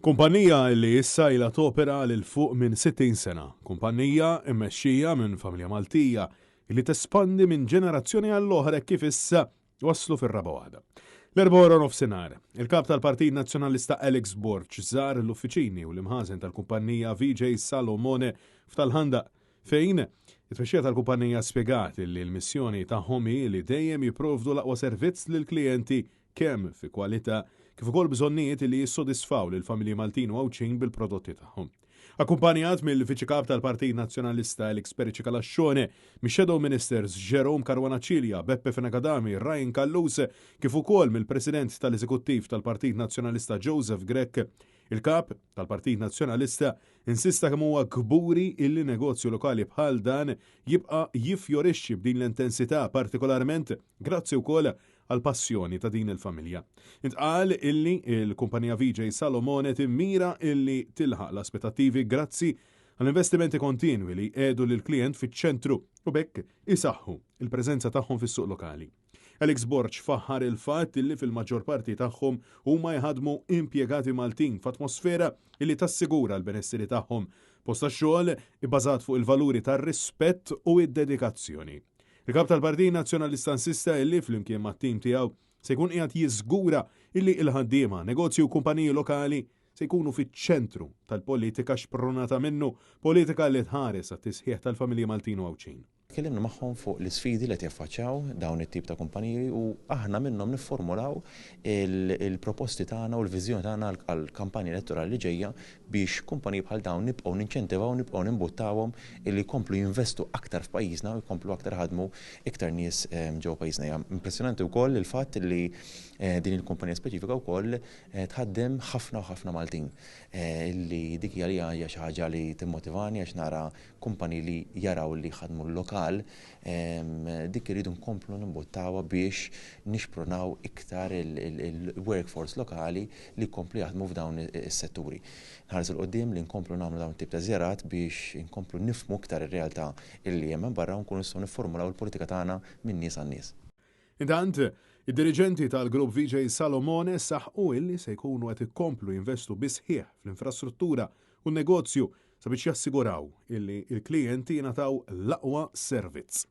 Kumpanija li issa ila topera lil fuq minn 60 sena. Kumpanija immexxija minn familja Maltija li tespandi minn ġenerazzjoni għall-oħra kif issa waslu fir-raba' waħda. L-4 nofsinhar, il-kap tal-Partit Nazzjonalista Alex Borch żar l-uffiċini u l-imħażen tal-kumpanija VJ Salomone f'Talħanda fejn it-tmexxija tal-kumpanija spjegat li l-missjoni tagħhom hi li dejjem jipprovdu l-aqwa servizz lill-klijenti kemm fi kwalità kif ukoll bżonnijiet li jissodisfaw lil familji Maltin u Għawċin bil-prodotti tagħhom. Akkumpanjat mill-Viċi Kap tal-Partit Nazzjonalista Alex Pericikalaxxone, mix-Shadow Ministers Jerome Caruana-Cilja, Beppe Fenagadami, Ryan Calluse, kif ukoll mill-President tal-Eżekuttiv tal-Partit Nazzjonalista Joseph Grech, il-Kap tal-Partit Nazzjonalista insista kemm huwa kburi illi negozju lokali bħal dan jibqa' jiffjorixxi b'din l-intensità partikolarment grazzi wkoll għal-passjoni ta' din il-familja. Intqal illi il-kumpanija VJ Salomone timmira illi tilħaq l-aspettattivi grazzi għall-investimenti kontinwi li għedu l-klient fiċ-ċentru u bekk isaħħu il-preżenza tagħhom fis-suq lokali. Alex Borch faħħar il-fatt illi fil-maġġor parti tagħhom huma jħadmu impjegati Maltin f'atmosfera illi tassigura l-benesseri tagħhom posta xogħol ibbażat fuq il-valuri tar-rispett u id-dedikazzjoni. Il-Kap tal-Partit Nazzjonalista insista illi flimkien mat-tim tiegħu se jkun qiegħed jiżgura illi il-ħaddiema, negozji u kumpaniji lokali se jkunu fiċ-ċentru tal-politika xpronata minnu politika li tħares għat-tisħiħ tal-familji Maltin u Għawċin. Tkellimna magħhom fuq l-isfidi li qed jaffaċċjaw dawn it-tip ta' kumpaniji u aħna minnhom nifformulaw il-proposti tagħna u l-viżjoni tagħna għall-kampanja elettorali li ġejja biex kumpaniji bħal dawn nibqgħu ninċentivaw nibqgħu nimbuttawhom illi jkomplu jinvestu aktar f'pajjiżna u jkomplu aktar ħadmu iktar nies ġew pajjiżna. Impressjonanti wkoll il-fatt li din il-kumpanija speċifika wkoll tħaddem ħafna u ħafna Maltin. Illi dik hija xi ħaġa li timmotivani għax nara kumpaniji li jaraw li ħadmu l-lokal dik iridu nkomplu nimbuttawha biex nixpronaw iktar il-workforce lokali li jkomplu jaħdmu f'dawn is-setturi. Nħares il-qoddim li nkomplu nagħmlu dawn tip ta' żjarat biex inkomplu nifhmu iktar ir-realtà illi hemm barra u nkunu nistgħu nifformulaw il-politika tagħna minn nies għan nies. Intant, id-diriġenti tal-grupp VJ Salomone saħqu illi se jkunu qed ikomplu jinvestu bisħieħ fl-infrastruttura u n-negozju sabiex jassiguraw illi il-klijenti jingħataw l-aqwa servizz.